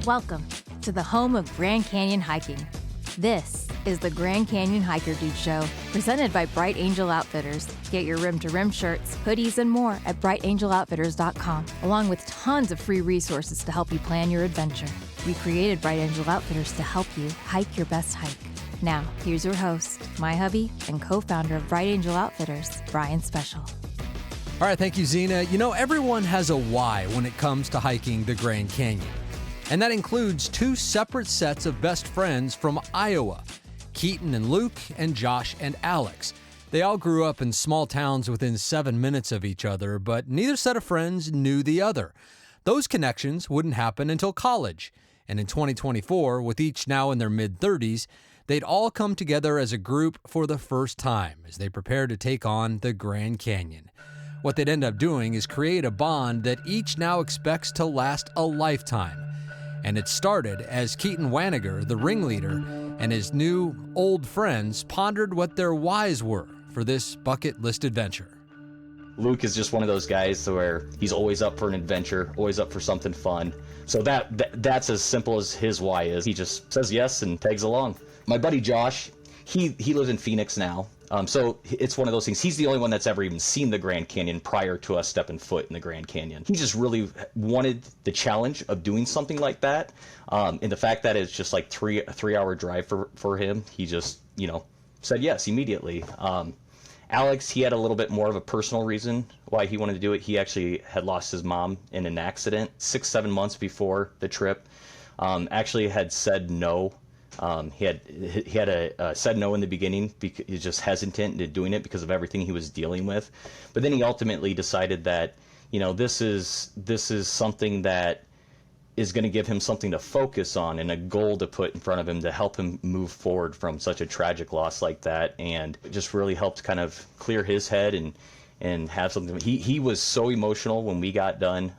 Welcome to the home of Grand Canyon hiking. This is the Grand Canyon Hiker Dude Show, presented by Bright Angel Outfitters. Get your rim-to-rim shirts, hoodies, and more at brightangeloutfitters.com, along with tons of free resources to help you plan your adventure. We created Bright Angel Outfitters to help you hike your best hike. Now, here's your host, my hubby, and co-founder of Bright Angel Outfitters, Brian Special. All right, thank you, Zeena. You know, everyone has a why when it comes to hiking the Grand Canyon. And that includes two separate sets of best friends from Iowa, Keaton and Luke, and Josh and Alex. They all grew up in small towns within 7 minutes of each other, but neither set of friends knew the other. Those connections wouldn't happen until college. And in 2024, with each now in their mid-30s, they'd all come together as a group for the first time as they prepare to take on the Grand Canyon. What they'd end up doing is create a bond that each now expects to last a lifetime. And it started as Keaton Wanninger, the ringleader, and his new old friends pondered what their whys were for this bucket list adventure. Luke is just one of those guys where he's always up for an adventure, always up for something fun. So that's as simple as his why is. He just says yes and tags along. My buddy Josh, he lives in Phoenix now. So it's one of those things. He's the only one that's ever even seen the Grand Canyon prior to us stepping foot in the Grand Canyon. He just really wanted the challenge of doing something like that. And the fact that it's just like a 3-hour drive for him, he just, said yes immediately. Alex, he had a little bit more of a personal reason why he wanted to do it. He actually had lost his mom in an accident 6-7 months before the trip. Actually had said no. He had said no in the beginning because he was just hesitant to doing it because of everything he was dealing with. But then he ultimately decided that, this is something that is going to give him something to focus on and a goal to put in front of him to help him move forward from such a tragic loss like that. And it just really helped kind of clear his head and have something. He was so emotional when we got done.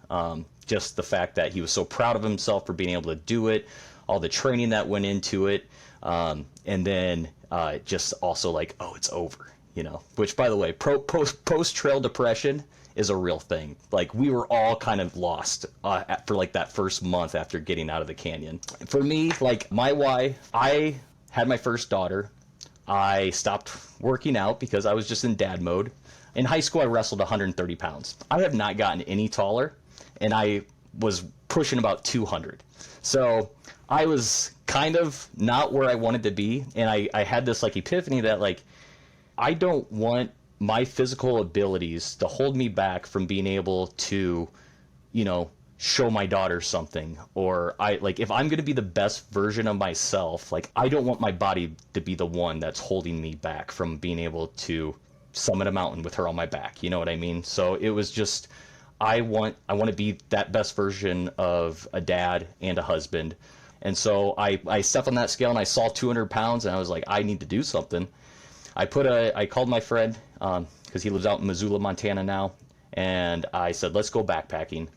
Just the fact that he was so proud of himself for being able to do it, all the training that went into it, and then just also like, oh, it's over, which, by the way, post-trail depression is a real thing. Like, we were all kind of lost for like that first month after getting out of the canyon. For me, like, my why, I had my first daughter. I stopped working out because I was just in dad mode. In high school, I wrestled 130 pounds. I have not gotten any taller, and I was pushing about 200. So I was kind of not where I wanted to be, and I had this like epiphany that like I don't want my physical abilities to hold me back from being able to, show my daughter something. Or if I'm going to be the best version of myself, like, I don't want my body to be the one that's holding me back from being able to summit a mountain with her on my back. You know what I mean? So it was just, I want to be that best version of a dad and a husband. And so I stepped on that scale and I saw 200 pounds and I was like, I need to do something. I called my friend, because he lives out in Missoula, Montana now. And I said, let's go backpacking.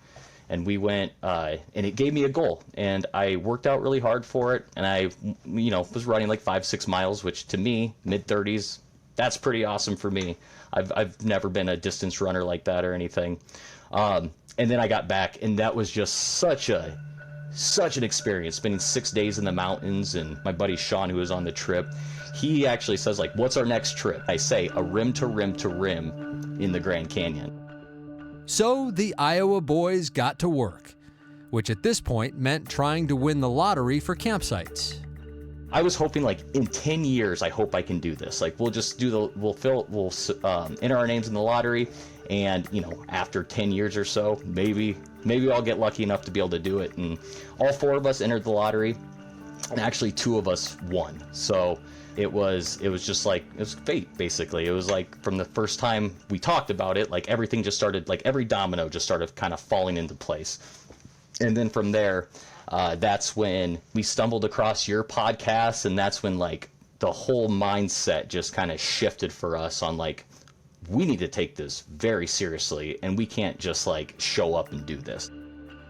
And we went, and it gave me a goal. And I worked out really hard for it. And I, was running like 5-6 miles, which to me, mid-30s, that's pretty awesome for me. I've never been a distance runner like that or anything. And then I got back, and that was just such an experience, spending 6 days in the mountains. And my buddy Sean, who was on the trip, he actually says, like, what's our next trip? I say a rim to rim to rim in the Grand Canyon. So the Iowa boys got to work, which at this point meant trying to win the lottery for campsites. I was hoping, like, in 10 years, I hope I can do this. Like, we'll just we'll enter our names in the lottery. And, after 10 years or so, maybe I'll get lucky enough to be able to do it. And all 4 of us entered the lottery, and actually 2 of us won. So it was just like, it was fate, basically. It was like, from the first time we talked about it, like, everything just started, like, every domino just started kind of falling into place. And then from there, that's when we stumbled across your podcast, and that's when, like, the whole mindset just kind of shifted for us on, like, we need to take this very seriously, and we can't just, like, show up and do this.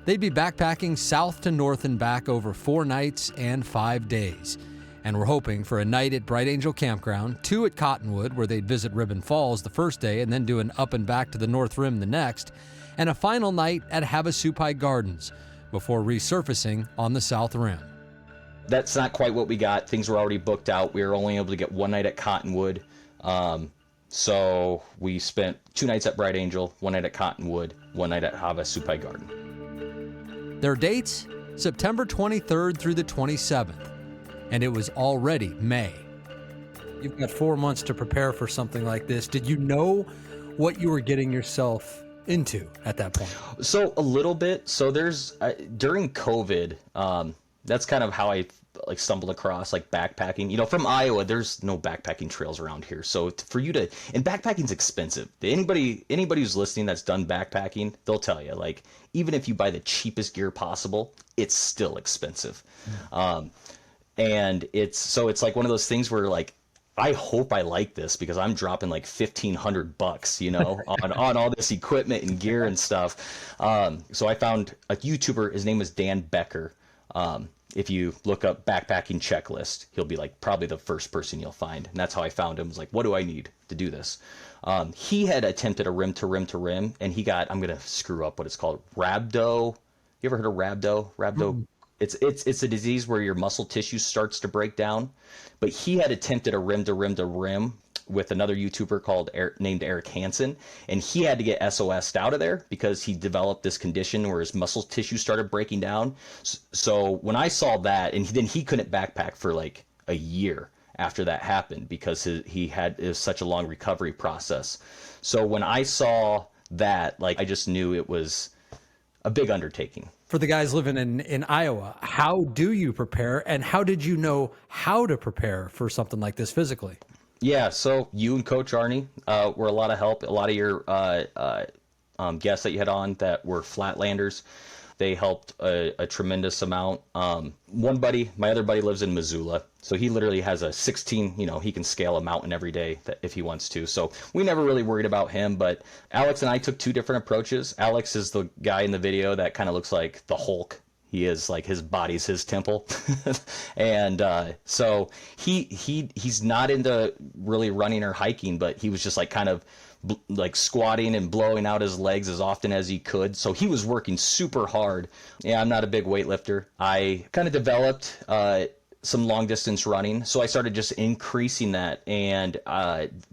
They'd be backpacking south to north and back over 4 nights and 5 days. And we're hoping for a night at Bright Angel Campground, 2 at Cottonwood, where they'd visit Ribbon Falls the first day and then do an up and back to the North Rim the next, and a final night at Havasupai Gardens, before resurfacing on the south rim. That's not quite what we got. Things were already booked out. We were only able to get one night at Cottonwood. So we spent 2 nights at Bright Angel, 1 night at Cottonwood, 1 night at Havasupai Garden. Their dates, September 23rd through the 27th, and it was already May. You've got 4 months to prepare for something like this. Did you know what you were getting yourself into at that point? So a little bit. So there's during COVID, that's kind of how I stumbled across backpacking. From Iowa, there's no backpacking trails around here. So for you to, and backpacking's expensive. Anybody who's listening that's done backpacking, they'll tell you, even if you buy the cheapest gear possible, it's still expensive. And it's one of those things where I hope I like this because I'm dropping $1,500, on all this equipment and gear and stuff. So I found a YouTuber, his name was Dan Becker. If you look up backpacking checklist, he'll be probably the first person you'll find. And that's how I found him. I was what do I need to do this? He had attempted a rim to rim to rim, and he got, I'm going to screw up what it's called, rhabdo. You ever heard of rhabdo? Rhabdo. It's a disease where your muscle tissue starts to break down. But he had attempted a rim to rim to rim with another YouTuber named Eric Hansen, and he had to get SOS'd out of there because he developed this condition where his muscle tissue started breaking down. So when I saw that, and then he couldn't backpack for a year after that happened because it was such a long recovery process. So when I saw that, I just knew it was a big undertaking. For the guys living in Iowa, how do you prepare, and how did you know how to prepare for something like this physically? Yeah, so you and Coach Arnie were a lot of help. A lot of your guests that you had on that were flatlanders, they helped a tremendous amount. One buddy, my other buddy, lives in Missoula, so he literally has a 16, he can scale a mountain every day if he wants to. So we never really worried about him, but Alex and I took 2 different approaches. Alex is the guy in the video that kind of looks like the Hulk. He is his body's his temple. And so he's not into really running or hiking, but he was just kind of squatting and blowing out his legs as often as he could. So he was working super hard. Yeah, I'm not a big weightlifter. I kind of developed some long distance running. So I started just increasing that and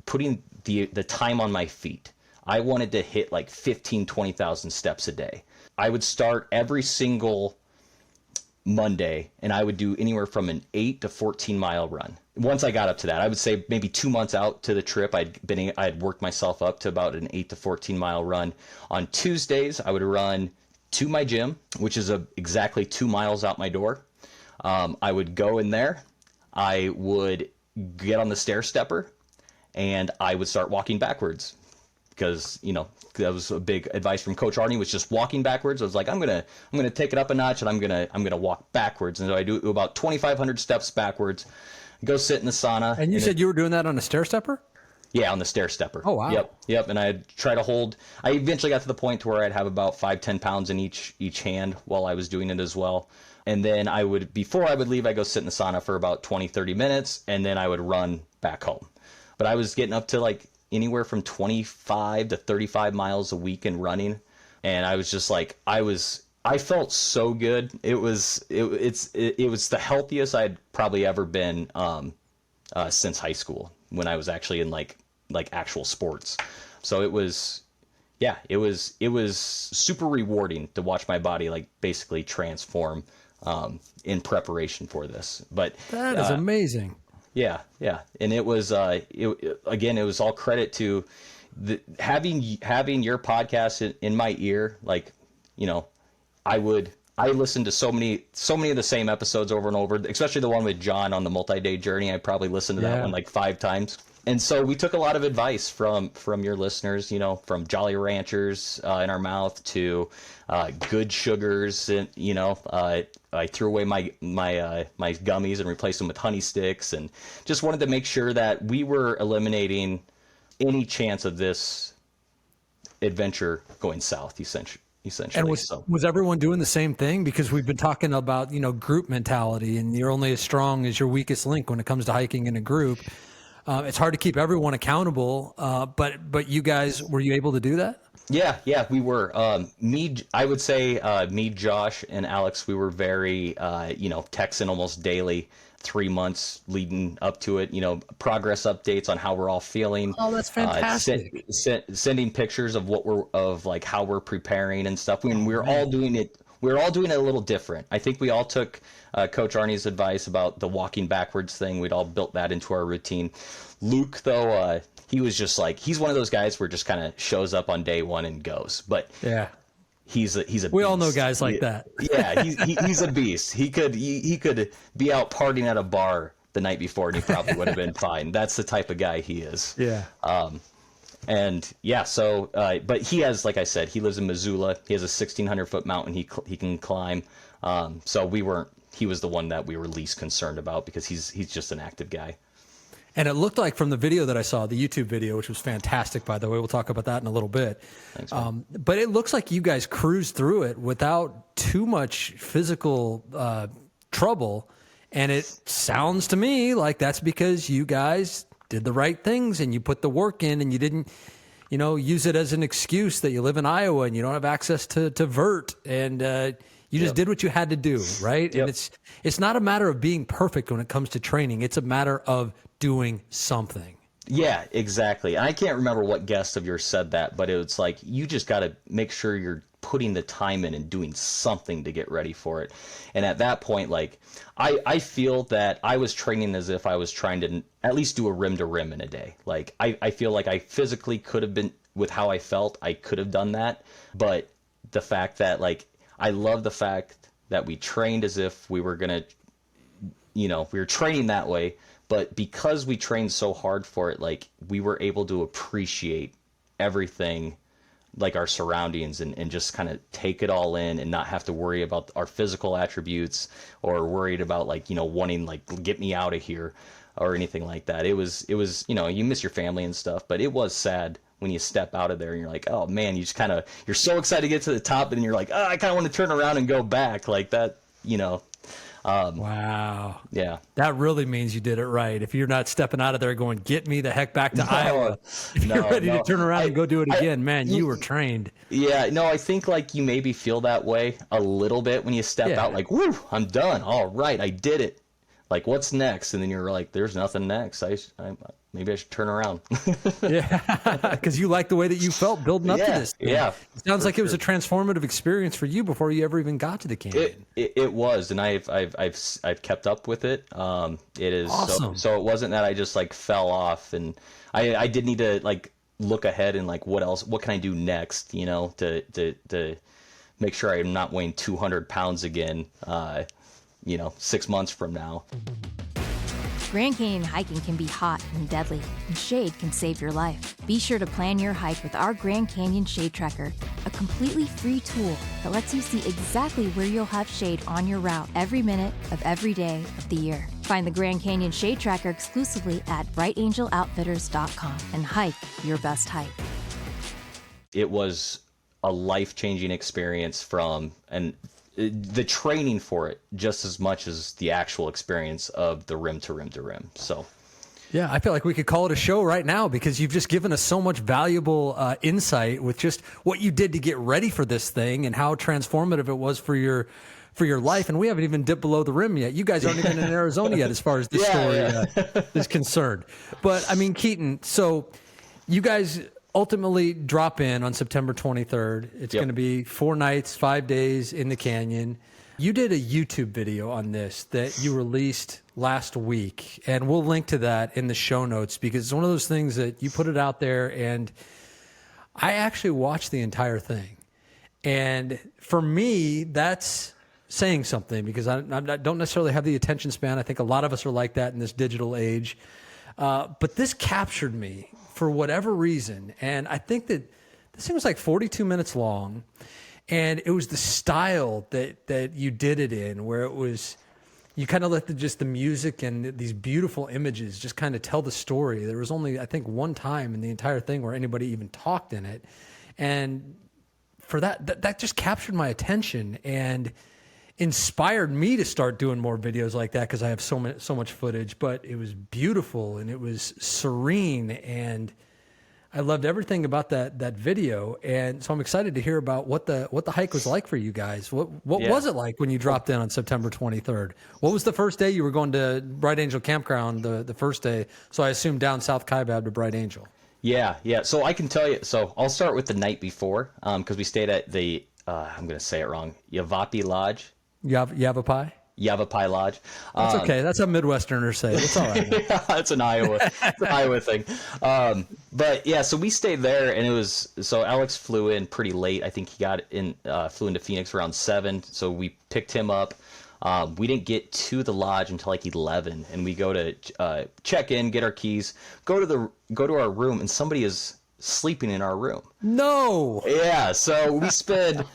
putting the time on my feet. I wanted to hit 15, 20,000 steps a day. I would start every single Monday, and I would do anywhere from an 8 to 14 mile run. Once I got up to that, I would say maybe 2 months out to the trip, I'd worked myself up to about an 8 to 14 mile run. On Tuesdays, I would run to my gym, which is exactly 2 miles out my door. I would go in there, I would get on the stair stepper, and I would start walking backwards. Because that was a big advice from Coach Arnie, was just walking backwards. I was I'm gonna take it up a notch, and I'm gonna walk backwards. And so I do about 2,500 steps backwards. Go sit in the sauna. And you said you were doing that on a stair stepper? Yeah, on the stair stepper. Oh wow. Yep. And I'd try to hold. I eventually got to the point to where I'd have about 5-10 pounds in each hand while I was doing it as well. And then before I would leave, I'd go sit in the sauna for about 20-30 minutes, and then I would run back home. But I was getting up to anywhere from 25 to 35 miles a week in running, and I was just I felt so good. It was the healthiest I'd probably ever been since high school, when I was actually in actual sports. So it was super rewarding to watch my body basically transform in preparation for this. But that is amazing. Yeah. And it was, it was all credit to having your podcast in my ear. I listened to so many of the same episodes over and over, especially the one with John on the multi-day journey. I probably listened to that one 5 times. And so we took a lot of advice from your listeners, from Jolly Ranchers in our mouth to good sugars, and I threw away my gummies and replaced them with honey sticks, and just wanted to make sure that we were eliminating any chance of this adventure going south, essentially. And was everyone doing the same thing? Because we've been talking about group mentality, and you're only as strong as your weakest link when it comes to hiking in a group. It's hard to keep everyone accountable, but you guys, were you able to do that? Yeah, we were. I would say me, Josh, and Alex, we were very, texting almost daily, 3 months leading up to it. Progress updates on how we're all feeling. Oh, that's fantastic. Sending pictures of like how we're preparing and stuff. We were all doing it. We were all doing it a little different. I think we all took Coach Arnie's advice about the walking backwards thing. We'd all built that into our routine. Luke, though, he was just like, he's one of those guys where just kind of shows up on day one and goes. But yeah, he's a we beast. all know guys like that. Yeah, he's a beast. He could be out partying at a bar the night before and he probably would have been fine. That's the type of guy he is. Yeah. But he has, like I said, he lives in Missoula. He has a 1,600-foot mountain he can climb. He was the one that we were least concerned about because he's just an active guy. And it looked like from the video that I saw, the YouTube video, which was fantastic, by the way, we'll talk about that in a little bit. Thanks, man. But it looks like you guys cruised through it without too much physical trouble. And it sounds to me like that's because you guys did the right things and you put the work in and you didn't, use it as an excuse that you live in Iowa and you don't have access to vert. And you just did what you had to do, right? Yep. And it's not a matter of being perfect when it comes to training. It's a matter of doing something. Yeah, exactly. I can't remember what guest of yours said that, but it was like, you just got to make sure you're putting the time in and doing something to get ready for it. And at that point, like, I feel that I was training as if I was trying to at least do a rim to rim in a day. Like, I feel like I physically could have been, with how I felt, I could have done that. But the fact that, like, I love the fact that we trained as if we were going to, we were training that way. But because we trained so hard for it, like, we were able to appreciate everything, like our surroundings, and just kind of take it all in and not have to worry about our physical attributes or worried about, like, wanting, like, get me out of here or anything like that. It was, you miss your family and stuff, but it was sad when you step out of there and you're like, oh man, you're so excited to get to the top and you're like, oh, I kind of want to turn around and go back like that, Wow. Yeah. That really means you did it right. If you're not stepping out of there going, get me the heck back to Iowa. If you're ready to turn around and go do it again, man, you were trained. Yeah. No, I think, like, you maybe feel that way a little bit when you step out, like, whoo, I'm done. All right, I did it. Like, what's next? And then you're like, there's nothing next. Maybe I should turn around. Yeah, because you like the way that you felt building up to this thing. Yeah. It sounds like it was a transformative experience for you before you ever even got to the canyon. It was, and I've kept up with it. It is awesome. So it wasn't that I just, like, fell off, and I did need to, like, look ahead and, like, what can I do next, to make sure I'm not weighing 200 pounds again, 6 months from now. Grand Canyon hiking can be hot and deadly, and shade can save your life. Be sure to plan your hike with our Grand Canyon Shade Tracker, a completely free tool that lets you see exactly where you'll have shade on your route every minute of every day of the year. Find the Grand Canyon Shade Tracker exclusively at brightangeloutfitters.com and hike your best hike. It was a life-changing experience the training for it just as much as the actual experience of the rim to rim to rim. So, yeah, I feel like we could call it a show right now because you've just given us so much valuable insight with just what you did to get ready for this thing and how transformative it was for your life. And we haven't even dipped below the rim yet. You guys aren't even in Arizona yet as far as this story is concerned. But I mean, Keaton, so you guys ultimately drop in on September 23rd. It's going to be 4 nights, 5 days in the canyon. You did a YouTube video on this that you released last week, and we'll link to that in the show notes because it's one of those things that you put it out there, and I actually watched the entire thing. And for me, that's saying something because I don't necessarily have the attention span. I think a lot of us are like that in this digital age. But this captured me for whatever reason. And I think that this thing was like 42 minutes long. And it was the style that you did it in, where it was, you kind of let the music and these beautiful images just kind of tell the story. There was only, I think, one time in the entire thing where anybody even talked in it. And for that just captured my attention and inspired me to start doing more videos like that because I have so much footage. But it was beautiful and it was serene, and I loved everything about that video, and so I'm excited to hear about what the hike was like for you guys. What was it like when you dropped in on September 23rd? What was the first day you were going to Bright Angel Campground? The first day, so I assume down South Kaibab to Bright Angel. Yeah. So I can tell you. So I'll start with the night before, because we stayed at the I'm going to say it wrong, Yavapai Lodge. Yavapai. Yavapai Lodge. That's okay. That's how Midwesterners say it. It's all right. Yeah, it's an Iowa thing. But yeah, so we stayed there, and so Alex flew in pretty late. I think he flew into Phoenix around 7. So we picked him up. We didn't get to the lodge until like 11, and we go to check in, get our keys, go to our room, and somebody is sleeping in our room. No. Yeah. So we spend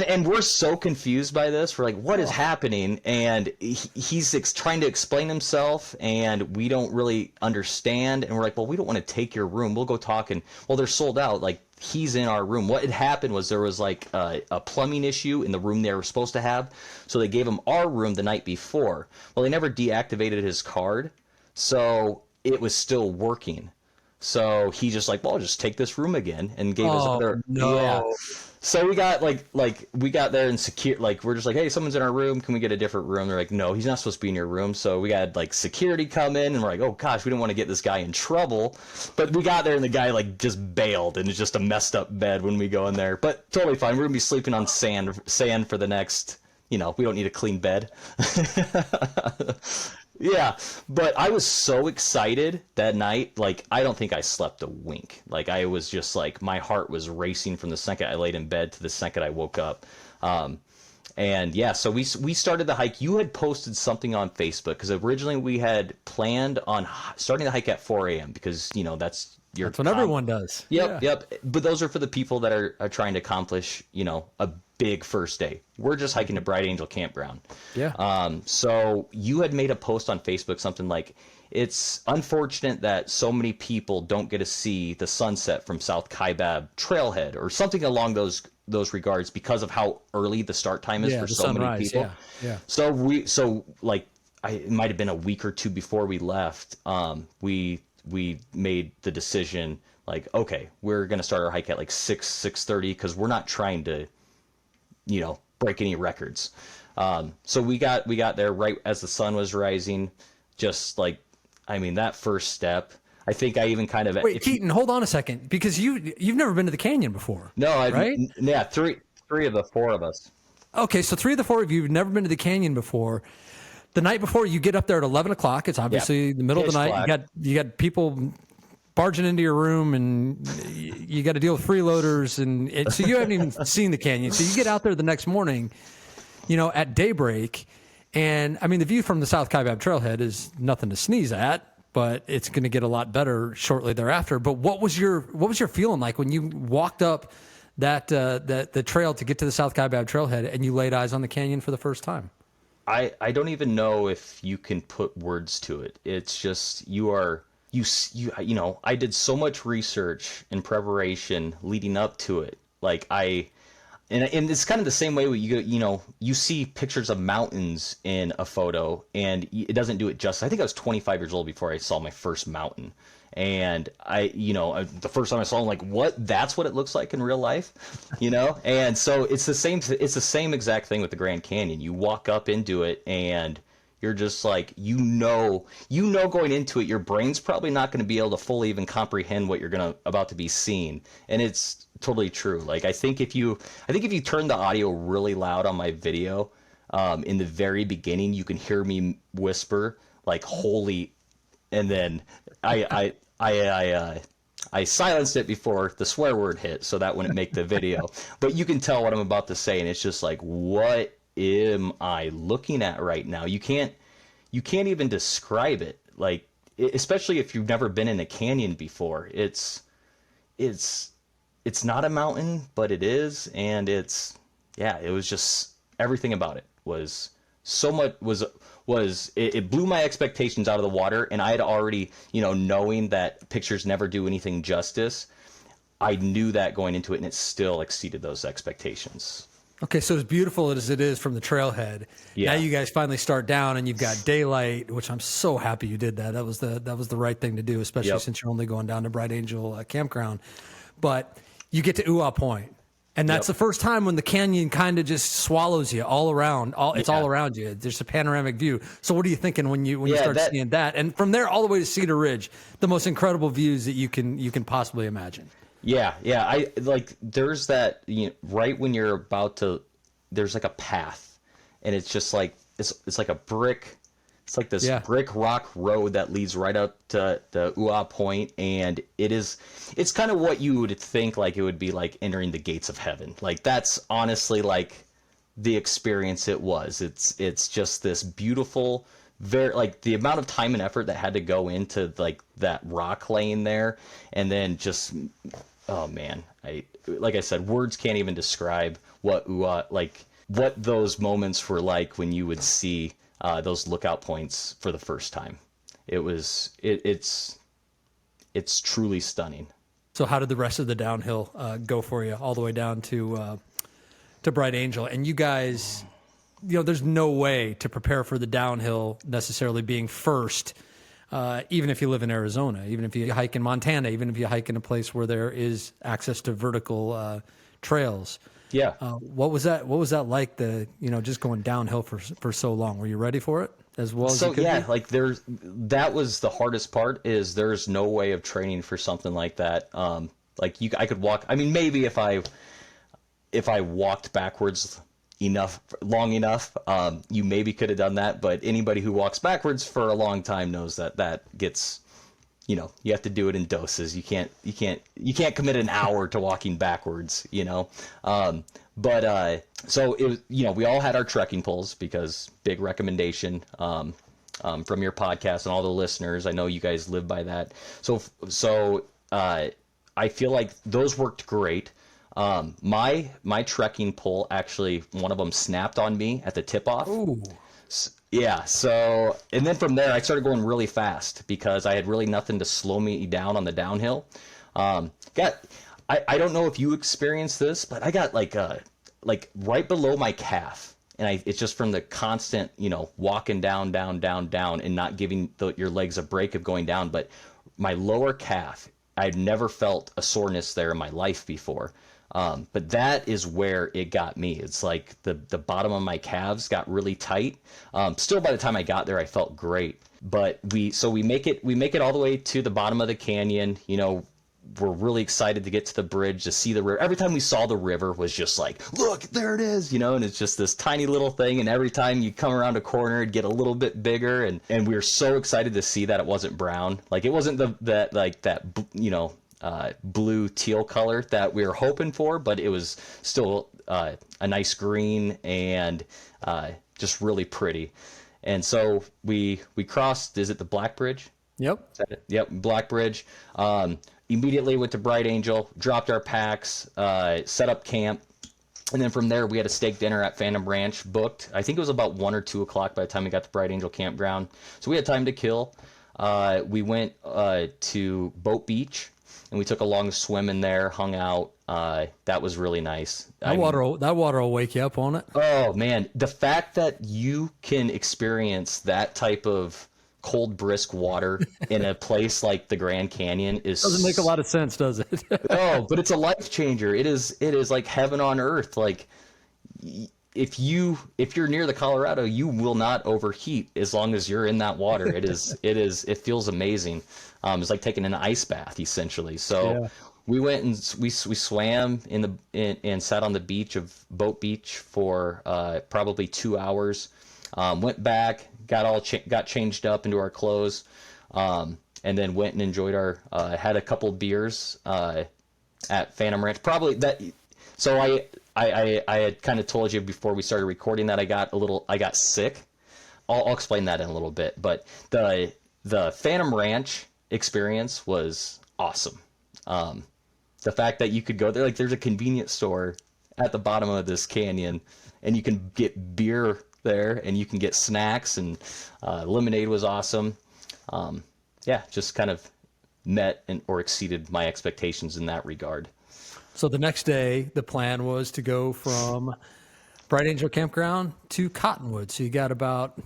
and we're so confused by this. We're like, what is happening? And he's trying to explain himself, and we don't really understand. And we're like, well, we don't want to take your room. We'll go talk. And well, they're sold out. Like, he's in our room. What had happened was there was like a plumbing issue in the room they were supposed to have. So they gave him our room the night before. Well, they never deactivated his card, so it was still working. So he just like, well, I'll just take this room again, and gave us other. No. Yeah. So we got we got there and we're just like, hey, someone's in our room. Can we get a different room? They're like, no, he's not supposed to be in your room. So we got like security come in, and we're like, oh gosh, we didn't want to get this guy in trouble. But we got there, and the guy like just bailed, and it's just a messed up bed when we go in there. But totally fine. We're gonna be sleeping on sand for the next. We don't need a clean bed. Yeah, but I was so excited that night. Like, I don't think I slept a wink. Like, I was just like, my heart was racing from the second I laid in bed to the second I woke up. And yeah, so we started the hike. You had posted something on Facebook, because originally we had planned on starting the hike at 4 a.m. because, that's what everyone does. Yep. But those are for the people that are trying to accomplish, a big first day. We're just hiking to Bright Angel Campground. Yeah. So you had made a post on Facebook, something like, it's unfortunate that so many people don't get to see the sunset from South Kaibab Trailhead, or something along those regards, because of how early the start time is for so sunrise, many people. Yeah. So it might have been a week or two before we left. We made the decision, like, okay, we're going to start our hike at like 6:30, because we're not trying to, break any records. So we got there right as the sun was rising. Just like, that first step, I think I even kind of... Wait, Keaton, hold on a second, because you've never been to the canyon before. No, right? Yeah, three of the four of us. Okay, so 3 of the 4 of you have never been to the canyon before. The night before, you get up there at 11 o'clock. It's obviously the middle of the night. Black. You got people barging into your room, and you got to deal with freeloaders, and so you haven't even seen the canyon. So you get out there the next morning, at daybreak, and the view from the South Kaibab Trailhead is nothing to sneeze at, but it's going to get a lot better shortly thereafter. But what was your feeling like when you walked up the trail to get to the South Kaibab Trailhead, and you laid eyes on the canyon for the first time? I don't even know if you can put words to it. It's just, I did so much research and preparation leading up to it. Like, and it's kind of the same way where you see pictures of mountains in a photo, and it doesn't do it justice. I think I was 25 years old before I saw my first mountain. And the first time I saw it, I'm like, what? That's what it looks like in real life, And so it's the same exact thing with the Grand Canyon. You walk up into it, and you're just like, going into it, your brain's probably not going to be able to fully even comprehend what you're about to be seeing. And it's totally true. Like, I think if you turn the audio really loud on my video, in the very beginning, you can hear me whisper like, holy, and then I silenced it before the swear word hit, so that wouldn't make the video. But you can tell what I'm about to say, and it's just like, what am I looking at right now? You can't even describe it. Like, especially if you've never been in a canyon before. It's not a mountain, but it is, and it was just, everything about it was so much it blew my expectations out of the water. And I had already, knowing that pictures never do anything justice, I knew that going into it, and it still exceeded those expectations. Okay, so as beautiful as it is from the trailhead, Yeah. now you guys finally start down and you've got daylight, which I'm so happy you did that. That was the right thing to do, especially Yep. since you're only going down to Bright Angel Campground. But you get to Uwa Point, and that's Yep. the first time when the canyon kind of just swallows you all around. It's all around you. There's a panoramic view. So what are you thinking when you start seeing that? And from there all the way to Cedar Ridge, the most incredible views that you can possibly imagine. Yeah. I like, there's that, right when you're about to, there's like a path, and it's just like, it's like a brick. It's like this brick rock road that leads right up to the Uwa Point, and it's kind of what you would think like it would be like entering the gates of heaven. Like, that's honestly like the experience it was. It's just this beautiful, very, like, the amount of time and effort that had to go into like that rock lane there, and then just, oh man, like I said, words can't even describe what those moments were like when you would see those lookout points for the first time. It's truly stunning. So how did the rest of the downhill go for you all the way down to Bright Angel? And you guys, there's no way to prepare for the downhill necessarily being first, even if you live in Arizona, even if you hike in Montana, even if you hike in a place where there is access to vertical trails. Yeah. What was that like, just going downhill for so long? Were you ready for it as well as you could be? Like that was the hardest part, is there's no way of training for something like that. I could walk, I mean, maybe if I walked backwards long enough, you maybe could have done that, but anybody who walks backwards for a long time knows that gets, you have to do it in doses. You can't commit an hour to walking backwards, so it was, we all had our trekking poles, because big recommendation, from your podcast and all the listeners. I know you guys live by that. So I feel like those worked great. My trekking pole, actually, one of them snapped on me at the tip off. Ooh. Yeah, so, and then from there I started going really fast because I had really nothing to slow me down on the downhill. I don't know if you experienced this, but I got like right below my calf, and it's just from the constant, walking down, and not giving your legs a break of going down. But my lower calf, I'd never felt a soreness there in my life before. But that is where it got me. It's like the bottom of my calves got really tight. Still, by the time I got there, I felt great. But we make it all the way to the bottom of the canyon. We're really excited to get to the bridge, to see the river. Every time we saw the river was just like, look, there it is, and it's just this tiny little thing. And every time you come around a corner, it'd get a little bit bigger. And we were so excited to see that it wasn't brown. Like, it wasn't that blue teal color that we were hoping for, but it was still a nice green, and just really pretty. And so we crossed, is it the Black Bridge? Yep. Is that it? Yep, Black Bridge. Immediately went to Bright Angel, dropped our packs, set up camp, and then from there we had a steak dinner at Phantom Ranch booked. I think it was about 1 or 2 o'clock by the time we got to Bright Angel campground, so we had time to kill. We went to Boat Beach, and we took a long swim in there, hung out. That was really nice. That water will wake you up, won't it? Oh man, the fact that you can experience that type of cold, brisk water in a place like the Grand Canyon Doesn't make a lot of sense, does it? Oh, but it's a life changer. It is like heaven on earth. Like, if you're near the Colorado, you will not overheat as long as you're in that water. It feels amazing. It's like taking an ice bath, essentially. So yeah. We went and we swam and sat on the beach of Boat Beach for probably 2 hours. Went back, got changed up into our clothes, and then went and enjoyed had a couple beers at Phantom Ranch. Probably that. So I had kind of told you before we started recording that I got sick. I'll explain that in a little bit. But the Phantom Ranch experience was awesome. The fact that you could go there, like, there's a convenience store at the bottom of this canyon, and you can get beer there, and you can get snacks, and lemonade was awesome. Just kind of met or exceeded my expectations in that regard. So the next day, the plan was to go from Bright Angel Campground to Cottonwood. So you got about,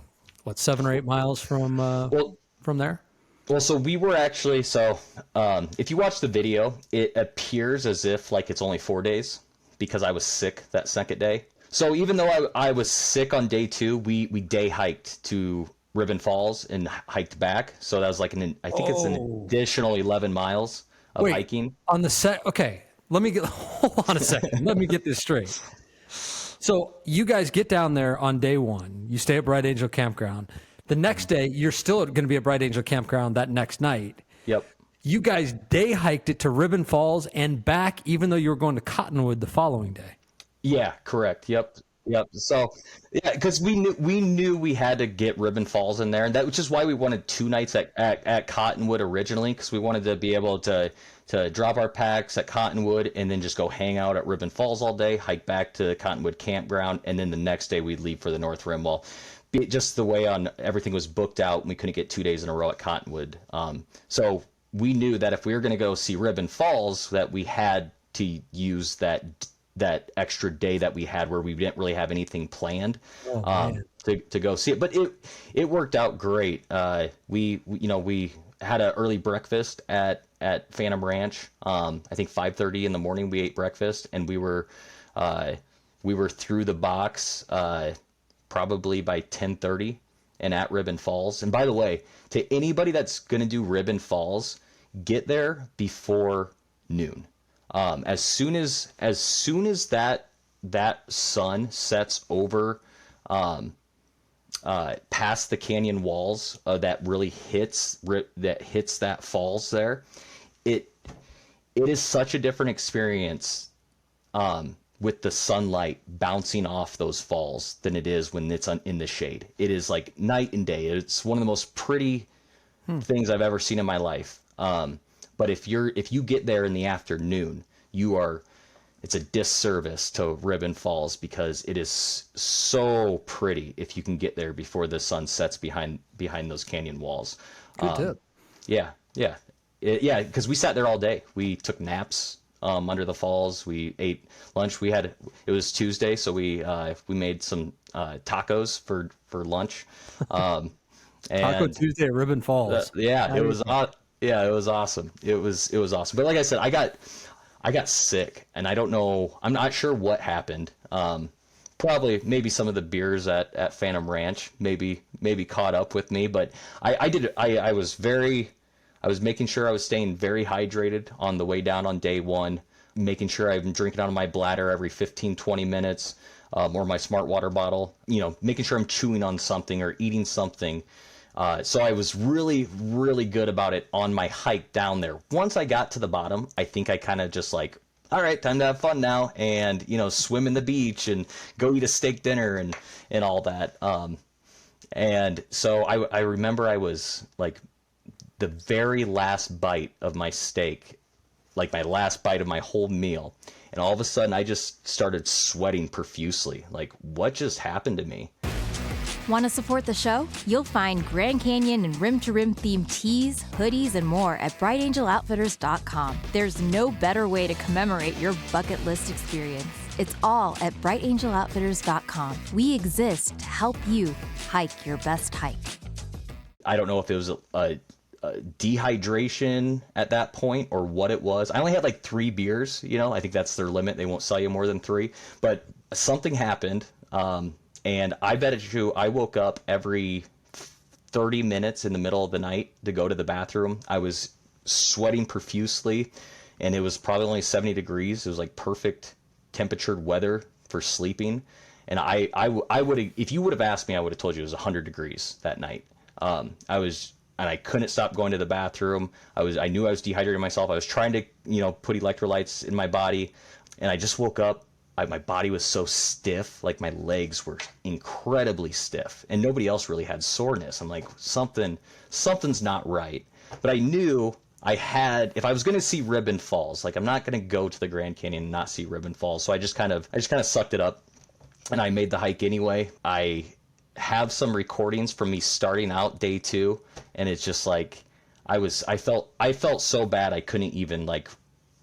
7 or 8 miles from there? Well, so we were actually, if you watch the video, it appears as if like it's only 4 days because I was sick that second day. So even though I was sick on day 2, we day hiked to Ribbon Falls and hiked back. So that was like it's an additional 11 miles of hiking. On the okay, hold on a second. Let me get this straight. So you guys get down there on day 1. You stay at Bright Angel Campground. The next day, you're still going to be at Bright Angel Campground that next night. Yep. You guys day hiked it to Ribbon Falls and back, even though you were going to Cottonwood the following day. Yeah, correct. Yep. So, yeah, because we knew we had to get Ribbon Falls in there, and which is why we wanted 2 nights at Cottonwood originally, because we wanted to be able to drop our packs at Cottonwood and then just go hang out at Ribbon Falls all day, hike back to Cottonwood Campground, and then the next day we'd leave for the North Rim. Well, just the way everything was booked out, and we couldn't get 2 days in a row at Cottonwood. So we knew that if we were going to go see Ribbon Falls, that we had to use that extra day that we had where we didn't really have anything planned to go see it. But it worked out great. We had an early breakfast at Phantom Ranch. I think 5:30 in the morning we ate breakfast, and we were through the box probably by 10:30 and at Ribbon Falls. And by the way, to anybody that's going to do Ribbon Falls, get there before noon. As soon as that sun sets over past the canyon walls that really hits that falls there, it is such a different experience with the sunlight bouncing off those falls than it is when it's in the shade. It is like night and day. It's one of the most pretty things I've ever seen in my life. But if you get there in the afternoon, it's a disservice to Ribbon Falls because it is so pretty if you can get there before the sun sets behind those canyon walls. Good tip. Yeah. Because we sat there all day. We took naps under the falls. We ate lunch. It was Tuesday, so we made some tacos for lunch. And Taco Tuesday at Ribbon Falls. It was awesome. It was awesome. But like I said, I got sick, and I don't know. I'm not sure what happened. Maybe some of the beers at Phantom Ranch maybe caught up with me. But I was making sure I was staying very hydrated on the way down on day 1, making sure I'm drinking out of my bladder every 15-20 minutes, or my smart water bottle. Making sure I'm chewing on something or eating something. So I was really, really good about it on my hike down there. Once I got to the bottom, I think I kind of just like, all right, time to have fun now, and swim in the beach and go eat a steak dinner and all that. And so I remember I was like the very last bite of my steak, like my last bite of my whole meal, and all of a sudden I just started sweating profusely. Like, what just happened to me? Want to support the show? You'll find Grand Canyon and Rim to Rim themed tees, hoodies, and more at brightangeloutfitters.com. There's no better way to commemorate your bucket list experience. It's all at brightangeloutfitters.com. We exist to help you hike your best hike. I don't know if it was a dehydration at that point or what it was. I only had like 3 beers, I think that's their limit. They won't sell you more than 3, but something happened. And I bet you I woke up every 30 minutes in the middle of the night to go to the bathroom. I was sweating profusely, and it was probably only 70 degrees. It was like perfect temperatured weather for sleeping. And I would have, if you would have asked me, I would have told you it was 100 degrees that night. I couldn't stop going to the bathroom. I knew I was dehydrating myself. I was trying to, put electrolytes in my body, and I just woke up. My body was so stiff, like my legs were incredibly stiff, and nobody else really had soreness. I'm like, something's not right. But I knew if I was going to see Ribbon Falls, like I'm not going to go to the Grand Canyon and not see Ribbon Falls. So I just kind of sucked it up, and I made the hike anyway. I have some recordings from me starting out day 2, and it's just like I felt so bad I couldn't even like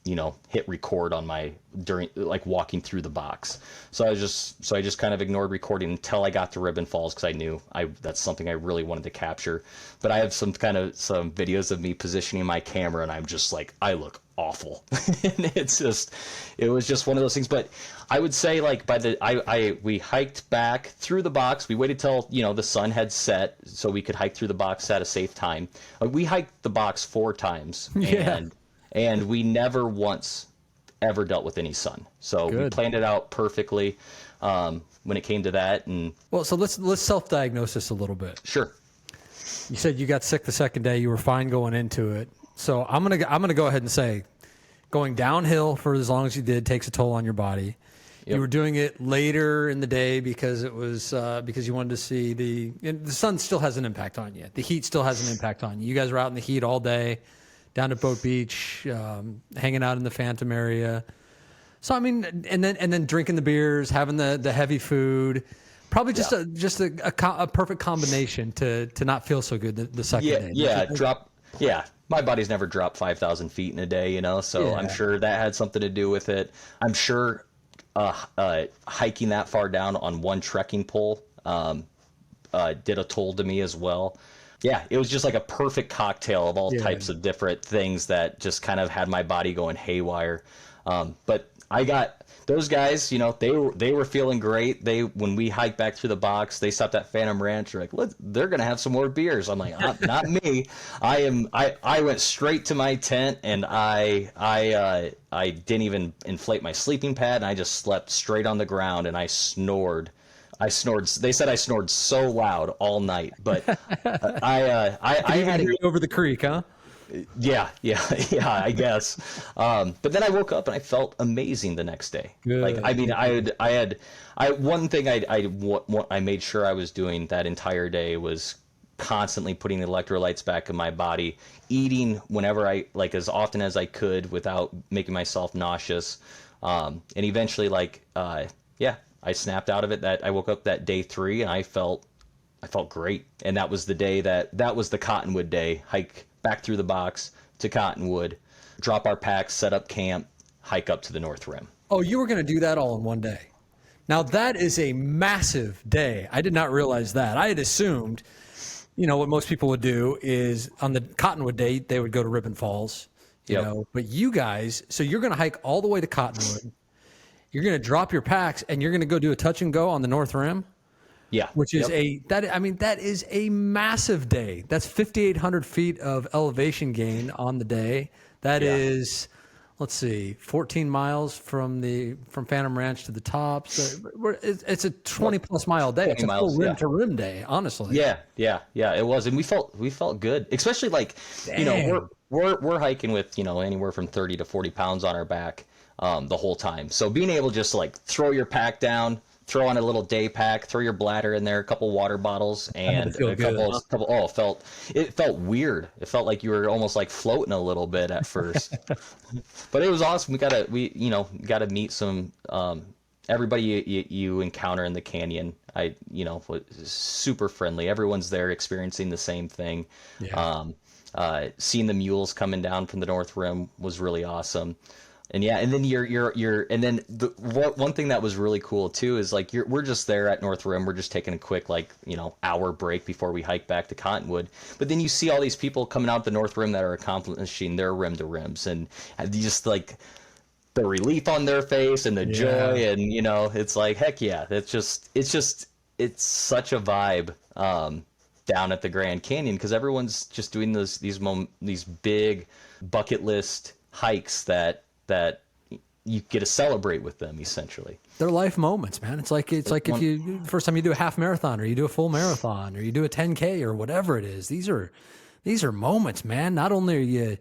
hit record on my during like walking through the box. So I just kind of ignored recording until I got to Ribbon Falls, because I knew that's something I really wanted to capture. But I have some videos of me positioning my camera, and I'm just like, I look awful. And it was just one of those things. But I would say, like, we hiked back through the box. We waited till the sun had set so we could hike through the box at a safe time. We hiked the box 4 times. Yeah. And we never once ever dealt with any sun. So Good. We planned it out perfectly when it came to that. And Well, so let's self-diagnose this a little bit. sure. You said you got sick the second day. You were fine going into it. So I'm gonna go ahead and say, going downhill for as long as you did takes a toll on your body. Yep. You were doing it later in the day because it was because you wanted to see the sun still has an impact on you. The heat still has an impact on you. You guys were out in the heat all day, down at Boat Beach, hanging out in the Phantom area. So I mean, and then drinking the beers, having the heavy food, probably just a perfect combination to not feel so good the second day. My body's never dropped 5,000 feet in a day, so Yeah. I'm sure that had something to do with it. I'm sure hiking that far down on one trekking pole did a toll to me as well. Yeah, it was just like a perfect cocktail of all types of different things that just kind of had my body going haywire. But I got those guys, they were feeling great. When we hiked back through the box, they stopped at Phantom Ranch. They're like, they're gonna have some more beers. I'm like, not me. I went straight to my tent, and I didn't even inflate my sleeping pad, and I just slept straight on the ground, and I snored. They said I snored so loud all night, but I had it over the creek, huh? Yeah, I guess. But then I woke up and I felt amazing the next day. Good. Like, I mean, one thing I made sure I was doing that entire day was constantly putting the electrolytes back in my body, eating whenever as often as I could without making myself nauseous. And eventually, I snapped out of it. That I woke up that day 3 and I felt great. And that was the day that was the Cottonwood day. Hike back through the box to Cottonwood, drop our packs, set up camp, hike up to the North Rim. Oh, you were going to do that all in one day. Now that is a massive day. I did not realize that. I had assumed, what most people would do is on the Cottonwood day, they would go to Ribbon Falls, but you guys, so you're going to hike all the way to Cottonwood. You're going to drop your packs and you're going to go do a touch and go on the North Rim. Yeah. Which is that is a massive day. That's 5,800 feet of elevation gain on the day. That is, let's see, 14 miles from Phantom Ranch to the top. So it's a 20 plus mile day. It's a full rim to rim day, honestly. Yeah, it was. And we felt good, especially we're hiking with, anywhere from 30 to 40 pounds on our back the whole time. So being able just to throw your pack down, throw on a little day pack, throw your bladder in there, a couple water bottles, and a couple. Oh, it felt weird. It felt like you were almost floating a little bit at first, but it was awesome. We got to meet some everybody you encounter in the canyon. Was super friendly. Everyone's there experiencing the same thing. Yeah. Seeing the mules coming down from the North Rim was really awesome. And and then one thing that was really cool too is we're just there at North Rim. We're just taking a quick hour break before we hike back to Cottonwood. But then you see all these people coming out the North Rim that are accomplishing their rim to rims, and just the relief on their face and the joy, and it's like, heck yeah, it's such a vibe down at the Grand Canyon, because everyone's just doing these big bucket list hikes that you get to celebrate with them, essentially. They're life moments, man. It's like if you first time you do a half marathon, or you do a full marathon, or you do a 10K or whatever it is. These are moments, man. Not only are you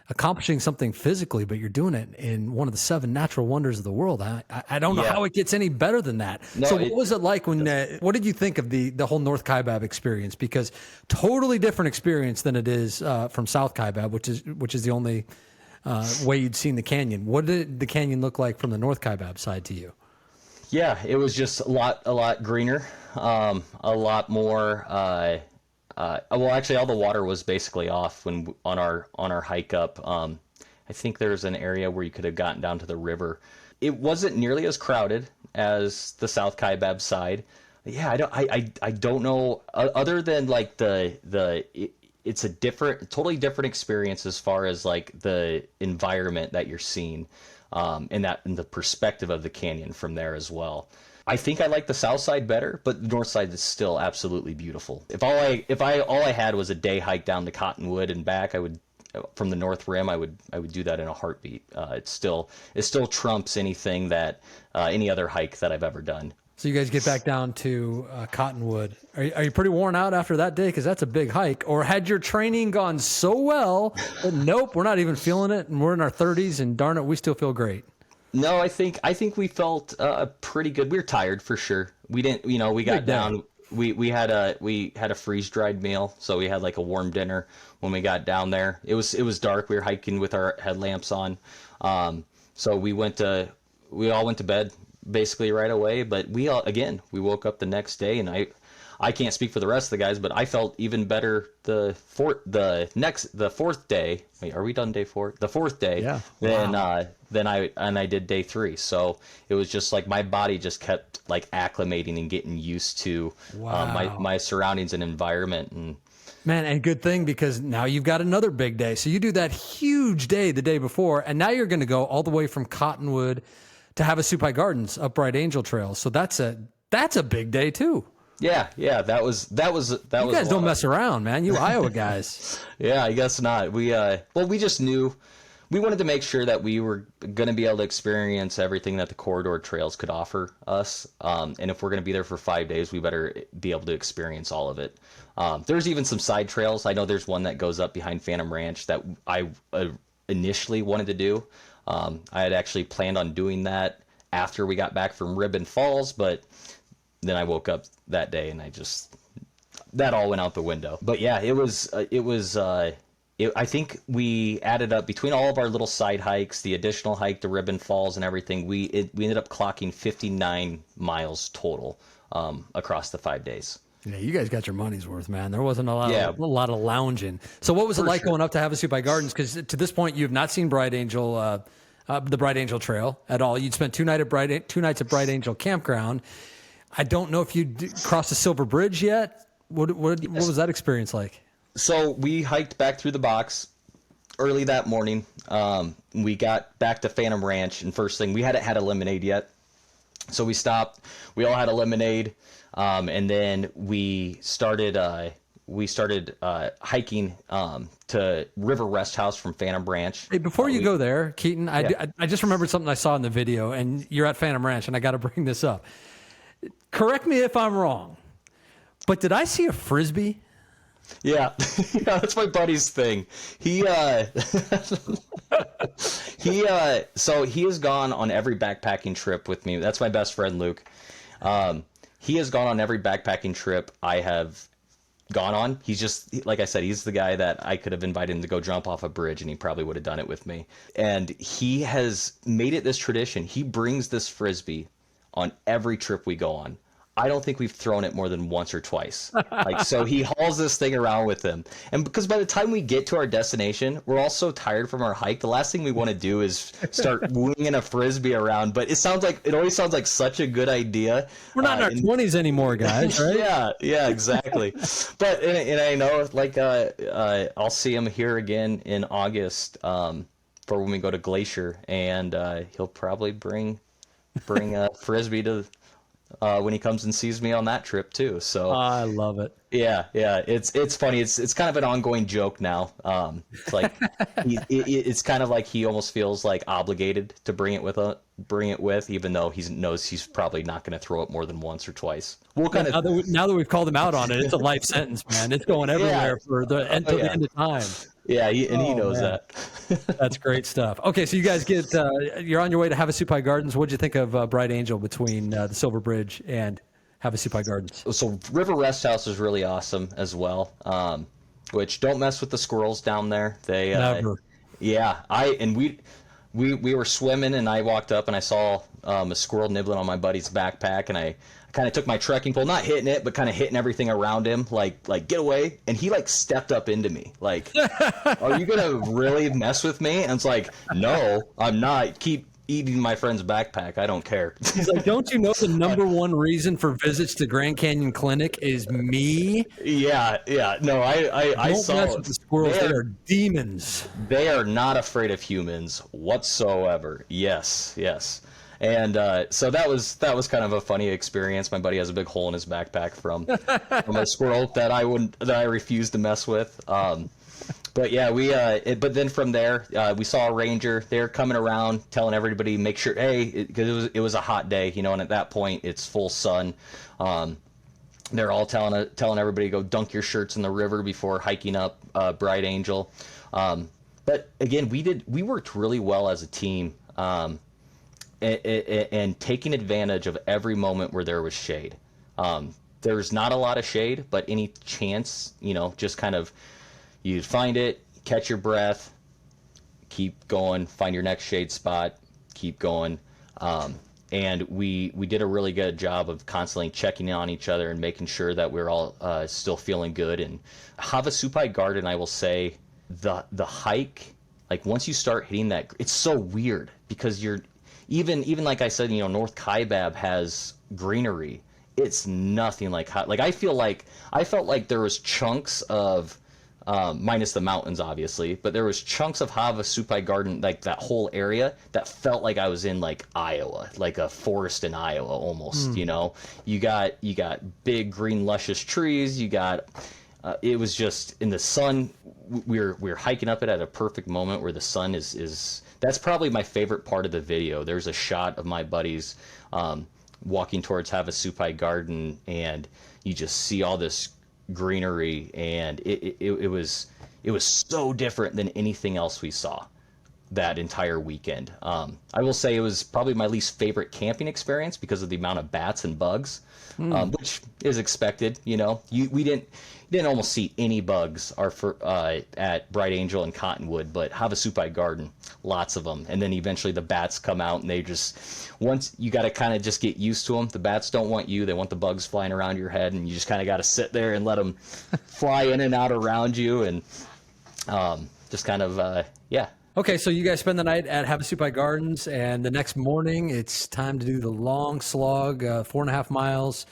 accomplishing something physically, but you're doing it in one of the 7 natural wonders of the world. I don't know how it gets any better than that. No, so what was it like when? What did you think of the whole North Kaibab experience? Because totally different experience than it is from South Kaibab, which is the only way you'd seen the canyon. What did the canyon look like from the North Kaibab side to you? Yeah, it was just a lot greener, a lot more. Well, actually, all the water was basically off on our hike up. I think there's an area where you could have gotten down to the river. It wasn't nearly as crowded as the South Kaibab side. Yeah, I don't know, other than like it's a totally different experience as far as like the environment that you're seeing, and the perspective of the canyon from there as well. I think I like the south side better, but the north side is still absolutely beautiful. If all I had was a day hike down to Cottonwood and back, I would, from the North Rim, I would do that in a heartbeat. It still trumps anything that any other hike that I've ever done. So you guys get back down to Cottonwood. Are you pretty worn out after that day? Because that's a big hike. Or had your training gone so well that nope, we're not even feeling it, and we're in our 30s, and darn it, we still feel great? No, I think we felt pretty good. We were tired for sure. We didn't, we got down. We had a freeze dried meal, so we had like a warm dinner when we got down there. It was dark. We were hiking with our headlamps on, so we all went to bed basically right away. But we woke up the next day, and I can't speak for the rest of the guys, but I felt even better the fourth day. Wait, are we done day 4? The fourth day. Yeah. Then I did day 3. So it was just like my body just kept like acclimating and getting used to my surroundings and environment. And man, and good thing, because now you've got another big day. So you do that huge day the day before, and now you're going to go all the way from Cottonwood to Havasupai Gardens up Bright Angel Trail. So that's a big day too. Yeah, that was. You guys don't mess around, man. You Iowa guys. Yeah, I guess not. We just knew we wanted to make sure that we were going to be able to experience everything that the corridor trails could offer us. And if we're going to be there for 5 days, we better be able to experience all of it. There's even some side trails. I know there's one that goes up behind Phantom Ranch that I initially wanted to do. I had actually planned on doing that after we got back from Ribbon Falls, but then I woke up that day and that all went out the window. But yeah, I think we added up between all of our little side hikes, the additional hike to Ribbon Falls and everything. We ended up clocking 59 miles total across the 5 days. Yeah, you guys got your money's worth, man. There wasn't a lot of lounging. So what was it like going up to Havasupai Gardens? Because to this point, you have not seen Bright Angel, the Bright Angel Trail at all. You'd spent 2 nights at Bright Angel Campground. I don't know if you crossed the Silver Bridge yet. What was that experience like? So we hiked back through the box early that morning. We got back to Phantom Ranch, and first thing, we hadn't had a lemonade yet. So we stopped. We all had a lemonade, and then we started hiking to River Rest House from Phantom Ranch. Hey, before you go there, Keaton, I just remembered something I saw in the video, and you're at Phantom Ranch, and I got to bring this up. Correct me if I'm wrong, but did I see a Frisbee? Yeah, that's my buddy's thing. So he has gone on every backpacking trip with me. That's my best friend, Luke. He has gone on every backpacking trip I have gone on. He's just, like I said, he's the guy that I could have invited him to go jump off a bridge, and he probably would have done it with me. And he has made it this tradition. He brings this Frisbee on every trip we go on. I don't think we've thrown it more than once or twice. So he hauls this thing around with him. And because by the time we get to our destination, we're all so tired from our hike. The last thing we want to do is start winging a Frisbee around. But it always sounds like such a good idea. We're not in our 20s anymore, guys, right? Yeah, exactly. But, and I know, like, I'll see him here again in August for when we go to Glacier. And he'll probably bring a Frisbee to when he comes and sees me on that trip too. So I love it. Yeah. It's funny. It's kind of an ongoing joke now. It's like it's kind of like he almost feels like obligated to bring it with, even though he knows he's probably not going to throw it more than once or twice. We'll kind of now that we've called him out on it, it's a life sentence, man. It's going everywhere for the until the end of time. Yeah, he knows that. That's great stuff. Okay, so you guys you're on your way to Havasupai Gardens. What'd you think of Bright Angel between the Silver Bridge and Havasupai Gardens? So River Rest House is really awesome as well. Which don't mess with the squirrels down there. They never. Yeah, we were swimming, and I walked up and I saw a squirrel nibbling on my buddy's backpack, and I kind of took my trekking pole, not hitting it, but kind of hitting everything around him, like get away. And he like stepped up into me, like, are you gonna really mess with me? And it's like, no, I'm not. Keep eating my friend's backpack. I don't care. He's like, don't you know the number one reason for visits to Grand Canyon Clinic is me? Yeah. No, I Don't saw mess with the squirrels. They are demons. They are not afraid of humans whatsoever. Yes. And so that was kind of a funny experience. My buddy has a big hole in his backpack from a squirrel that I refused to mess with. But yeah, but then from there, we saw a ranger. They're coming around, telling everybody, make sure, hey, because it was a hot day, and at that point it's full sun. They're all telling everybody, go dunk your shirts in the river before hiking up Bright Angel. But again, we worked really well as a team. And taking advantage of every moment where there was shade. There's not a lot of shade, but any chance, just kind of, you find it, catch your breath, keep going, find your next shade spot, keep going. And we did a really good job of constantly checking in on each other and making sure that we're all still feeling good. And Havasupai Garden, I will say, the hike, like once you start hitting that, it's so weird because you're, even like I said, North Kaibab has greenery. It's nothing like I felt like there was chunks of, minus the mountains obviously, but there was chunks of Havasupai Garden, like that whole area that felt like I was in like Iowa, like a forest in Iowa almost. You got big green luscious trees. You got it was just in the sun. We're hiking up it at a perfect moment where the sun is. That's probably my favorite part of the video. There's a shot of my buddies walking towards Havasupai Garden, and you just see all this greenery, and it was so different than anything else we saw that entire weekend. I will say it was probably my least favorite camping experience because of the amount of bats and bugs, which is expected. We didn't almost see any bugs at Bright Angel and Cottonwood, but Havasupai Garden, lots of them. And then eventually the bats come out, and they just, once you got to kind of just get used to them. The bats don't want you. They want the bugs flying around your head, and you just kind of got to sit there and let them fly in and out around you. And just kind of, yeah. Okay, so you guys spend the night at Havasupai Gardens, and the next morning it's time to do the long slog, 4.5 miles,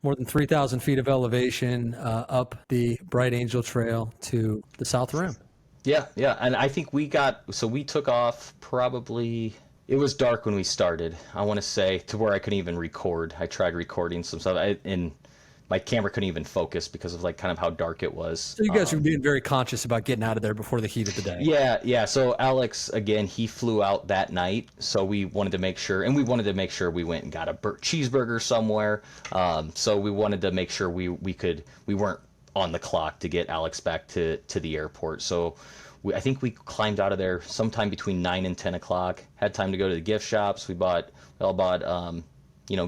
more than 3,000 feet of elevation up the Bright Angel Trail to the South Rim. Yeah, and I think we took off probably, it was dark when we started, I want to say, to where I couldn't even record. I tried recording some stuff, and my camera couldn't even focus because of like kind of how dark it was. So you guys were being very conscious about getting out of there before the heat of the day. Yeah. So Alex, again, he flew out that night, so we wanted to make sure we went and got a cheeseburger somewhere. So we wanted to make sure we weren't on the clock to get Alex back to the airport. So I think we climbed out of there sometime between 9 and 10 o'clock. Had time to go to the gift shops. We all bought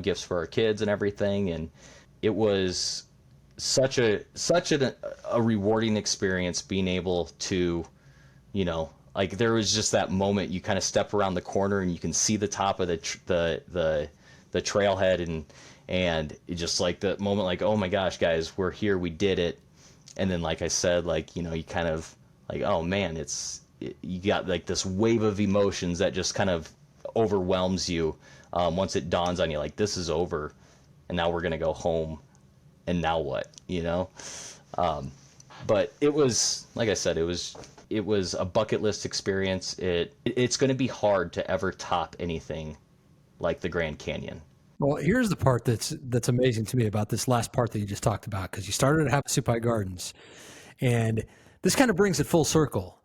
gifts for our kids and everything, and it was such a rewarding experience being able to, like there was just that moment you kind of step around the corner and you can see the top of the trailhead, and it just like the moment like, oh my gosh, guys, we're here, we did it. And then like I said, like, you kind of like, oh man, you got like this wave of emotions that just kind of overwhelms you once it dawns on you, like this is over. And now we're going to go home, and now what, But it was, like I said, it was a bucket list experience. It's going to be hard to ever top anything like the Grand Canyon. Well, here's the part that's amazing to me about this last part that you just talked about, because you started at Havasupai Gardens, and this kind of brings it full circle,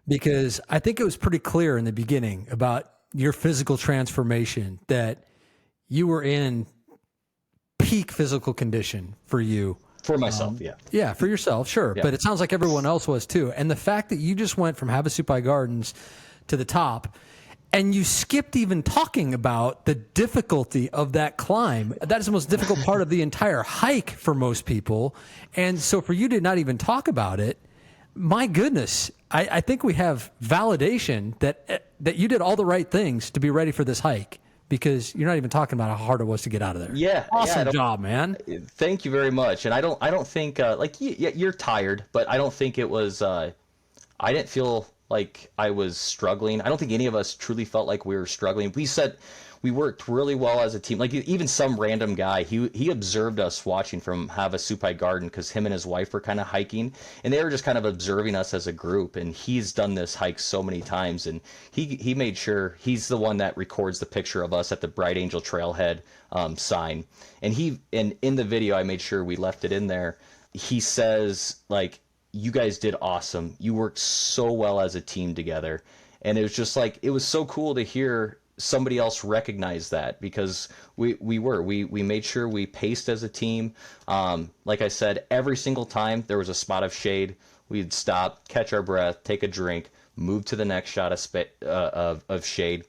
because I think it was pretty clear in the beginning about your physical transformation that you were in peak physical condition for you. For myself, yeah. Yeah, for yourself, sure. Yeah. But it sounds like everyone else was too. And the fact that you just went from Havasupai Gardens to the top, and you skipped even talking about the difficulty of that climb. That is the most difficult part of the entire hike for most people. And so for you to not even talk about it, my goodness, I think we have validation that you did all the right things to be ready for this hike. because you're not even talking about how hard it was to get out of there. Yeah. Awesome job, man. Thank you very much. And I don't think, you're tired, but I don't think it was, I didn't feel like I was struggling. I don't think any of us truly felt like we were struggling. We worked really well as a team. Like even some random guy, he observed us watching from Havasupai Garden because him and his wife were kind of hiking, and they were just kind of observing us as a group. And he's done this hike so many times, and he made sure he's the one that records the picture of us at the Bright Angel Trailhead sign. And in the video, I made sure we left it in there. He says like, "You guys did awesome. You worked so well as a team together," and it was just like it was so cool to hear somebody else recognize that, because we made sure we paced as a team. Like I said, every single time there was a spot of shade, we'd stop, catch our breath, take a drink, move to the next shot of shade,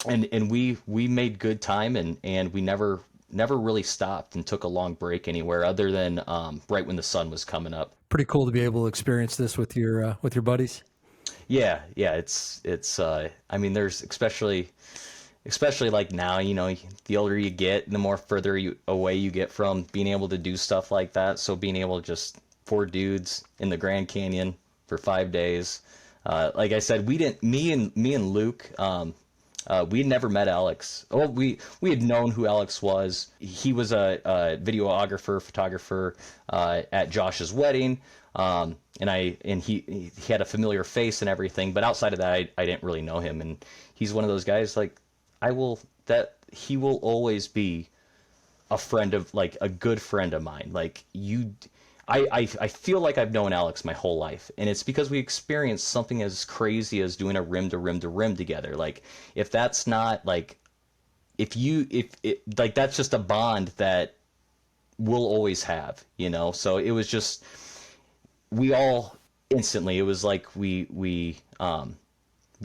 and we made good time, and we never really stopped and took a long break anywhere other than right when the sun was coming up. Pretty cool to be able to experience this with your buddies. Yeah, it's I mean, there's especially like now, you know, the older you get, the more further away you get from being able to do stuff like that. So being able to just 4 dudes in the Grand Canyon for 5 days. Like I said, me and Luke, we had never met Alex. Well, we had known who Alex was. He was a videographer, photographer at Josh's wedding. And he had a familiar face and everything, but outside of that, I didn't really know him. And he's one of those guys, like, he will always be a friend of, like, a good friend of mine. Like I feel like I've known Alex my whole life, and it's because we experienced something as crazy as doing a rim to rim to rim together. Like, if that's not like, if like, that's just a bond that we'll always have, you know? So it was just, we all instantly, it was like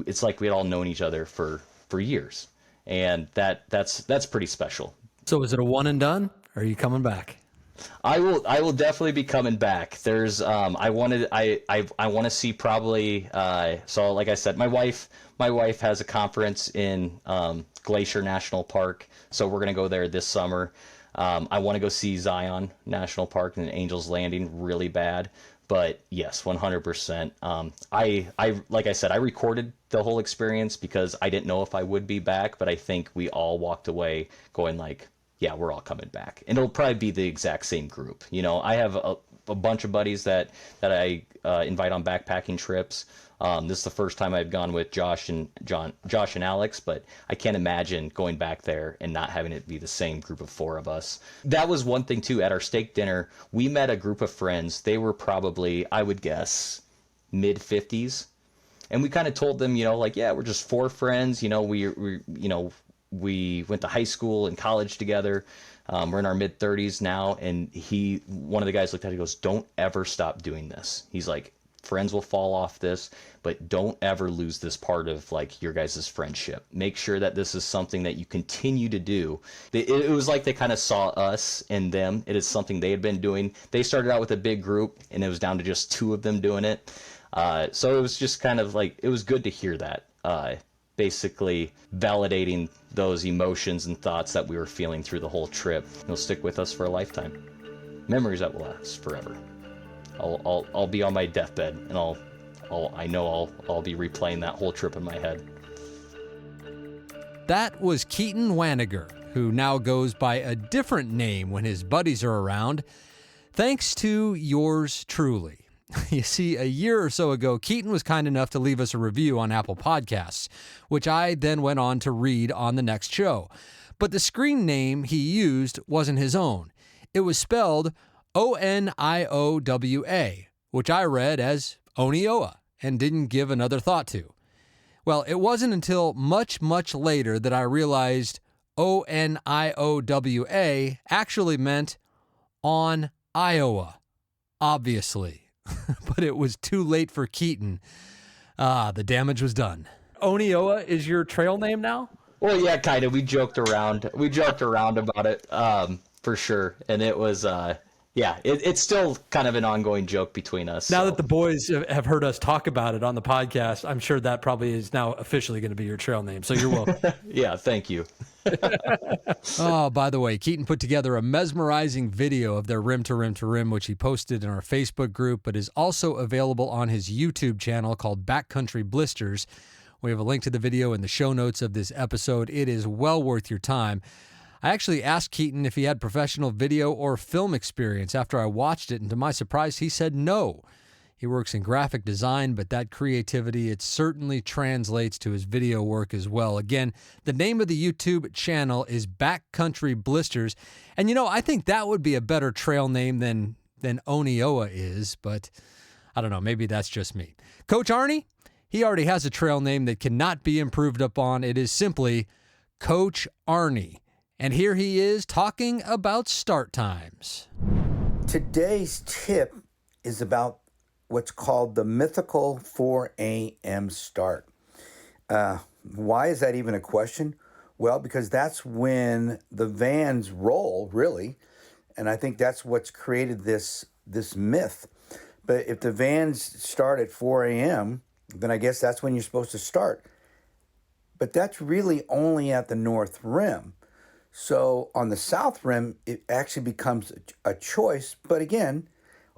it's like we had all known each other for years, and that's pretty special. So is it a one and done, or are you coming back? I will definitely be coming back. There's I want to see probably so like I said, my wife has a conference in Glacier National Park, so we're gonna go there this summer. I want to go see Zion National Park and Angel's Landing really bad. But yes, 100%. I like I said, I recorded the whole experience because I didn't know if I would be back, but I think we all walked away going like, yeah, we're all coming back. And it'll probably be the exact same group. You know, I have a bunch of buddies that I invite on backpacking trips. This is the first time I've gone with Josh and Alex, but I can't imagine going back there and not having it be the same group of 4 of us. That was one thing too. At our steak dinner, we met a group of friends. They were probably, I would guess, mid-50s. And we kind of told them, you know, like, yeah, we're just 4 friends. You know, we went to high school and college together. We're in our mid-30s now. And one of the guys looked at it and goes, "Don't ever stop doing this." He's like, "Friends will fall off this, but don't ever lose this part of like your guys' friendship. Make sure that this is something that you continue to do." It was like they kind of saw us and them. It is something they had been doing. They started out with a big group, and it was down to just 2 of them doing it. So it was just kind of like, it was good to hear that, basically validating those emotions and thoughts that we were feeling through the whole trip. It'll stick with us for a lifetime. Memories that will last forever. I'll be on my deathbed, and I'll be replaying that whole trip in my head. That was Keaton Wanninger, who now goes by a different name when his buddies are around, thanks to yours truly. You see, a year or so ago, Keaton was kind enough to leave us a review on Apple Podcasts, which I then went on to read on the next show. But the screen name he used wasn't his own. It was spelled Oniowa, which I read as Oniowa and didn't give another thought to. Well, it wasn't until much, much later that I realized Oniowa actually meant on Iowa, obviously. But it was too late for Keaton. The damage was done. Oniowa is your trail name now? Well, yeah, kind of. We joked around about it, for sure. And it was, it's still kind of an ongoing joke between us. Now that the boys have heard us talk about it on the podcast, I'm sure that probably is now officially going to be your trail name. So you're welcome. Yeah, thank you. Oh, by the way, Keaton put together a mesmerizing video of their rim to rim to rim, which he posted in our Facebook group, but is also available on his YouTube channel called Backcountry Blisters. We have a link to the video in the show notes of this episode. It is well worth your time. I actually asked Keaton if he had professional video or film experience after I watched it, and to my surprise, he said no. He works in graphic design, but that creativity, it certainly translates to his video work as well. Again, the name of the YouTube channel is Backcountry Blisters. And I think that would be a better trail name than Onioa is, but I don't know, maybe that's just me. Coach Arnie, he already has a trail name that cannot be improved upon. It is simply Coach Arnie. And here he is talking about start times. Today's tip is about what's called the mythical 4 a.m. start. Why is that even a question? Well, because that's when the vans roll, really. And I think that's what's created this myth. But if the vans start at 4 a.m., then I guess that's when you're supposed to start. But that's really only at the North Rim. So on the South Rim, it actually becomes a choice. But again,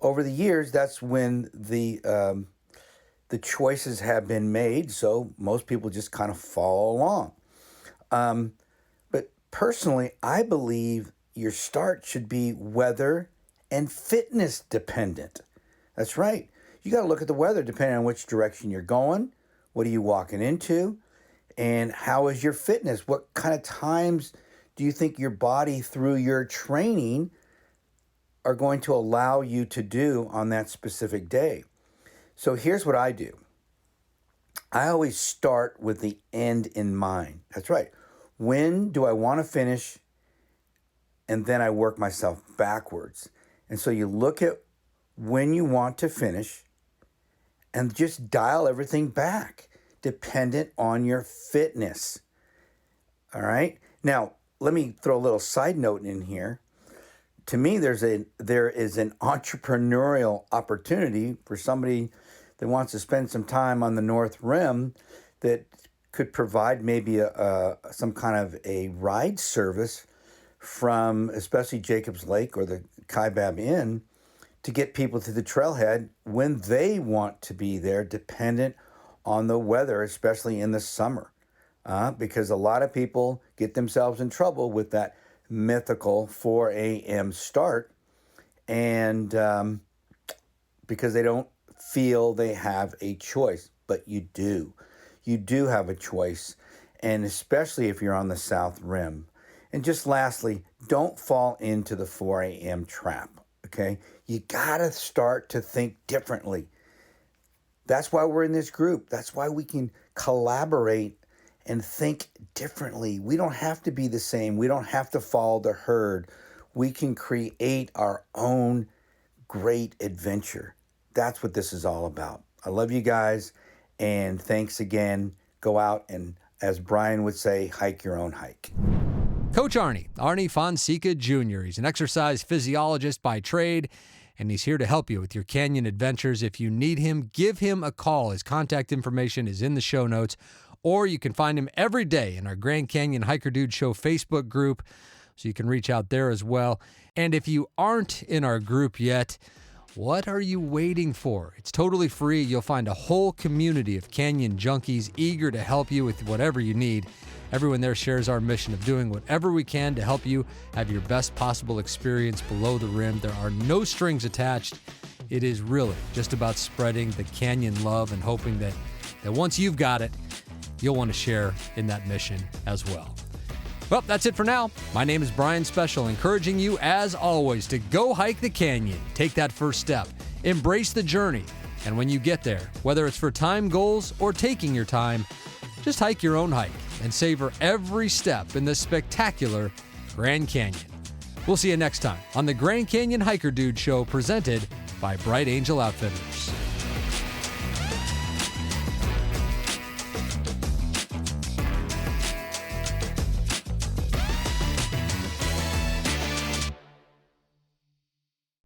over the years, that's when the choices have been made. So most people just kind of follow along. But personally, I believe your start should be weather and fitness dependent. That's right. You got to look at the weather depending on which direction you're going. What are you walking into? And how is your fitness? What kind of times do you think your body through your training are going to allow you to do on that specific day? So here's what I do. I always start with the end in mind. That's right. When do I want to finish? And then I work myself backwards. And so you look at when you want to finish and just dial everything back dependent on your fitness. All right? Now, let me throw a little side note in here. To me, there is an entrepreneurial opportunity for somebody that wants to spend some time on the North Rim that could provide maybe some kind of a ride service from especially Jacobs Lake or the Kaibab Inn to get people to the trailhead when they want to be there, dependent on the weather, especially in the summer. Because a lot of people get themselves in trouble with that mythical 4 a.m. start, and because they don't feel they have a choice. But you do. You do have a choice, and especially if you're on the South Rim. And just lastly, don't fall into the 4 a.m. trap, okay? You got to start to think differently. That's why we're in this group. That's why we can collaborate and think differently. We don't have to be the same. We don't have to follow the herd. We can create our own great adventure. That's what this is all about. I love you guys, and thanks again. Go out and, as Brian would say, hike your own hike. Coach Arnie Fonseca Jr. He's an exercise physiologist by trade, and he's here to help you with your canyon adventures. If you need him, give him a call. His contact information is in the show notes, or you can find him every day in our Grand Canyon Hiker Dude Show Facebook group, so you can reach out there as well. And if you aren't in our group yet, what are you waiting for? It's totally free. You'll find a whole community of canyon junkies eager to help you with whatever you need. Everyone there shares our mission of doing whatever we can to help you have your best possible experience below the rim. There are no strings attached. It is really just about spreading the canyon love and hoping that once you've got it, you'll want to share in that mission as well. Well, that's it for now. My name is Brian Special, encouraging you, as always, to go hike the canyon. Take that first step. Embrace the journey. And when you get there, whether it's for time goals or taking your time, just hike your own hike and savor every step in this spectacular Grand Canyon. We'll see you next time on the Grand Canyon Hiker Dude Show, presented by Bright Angel Outfitters.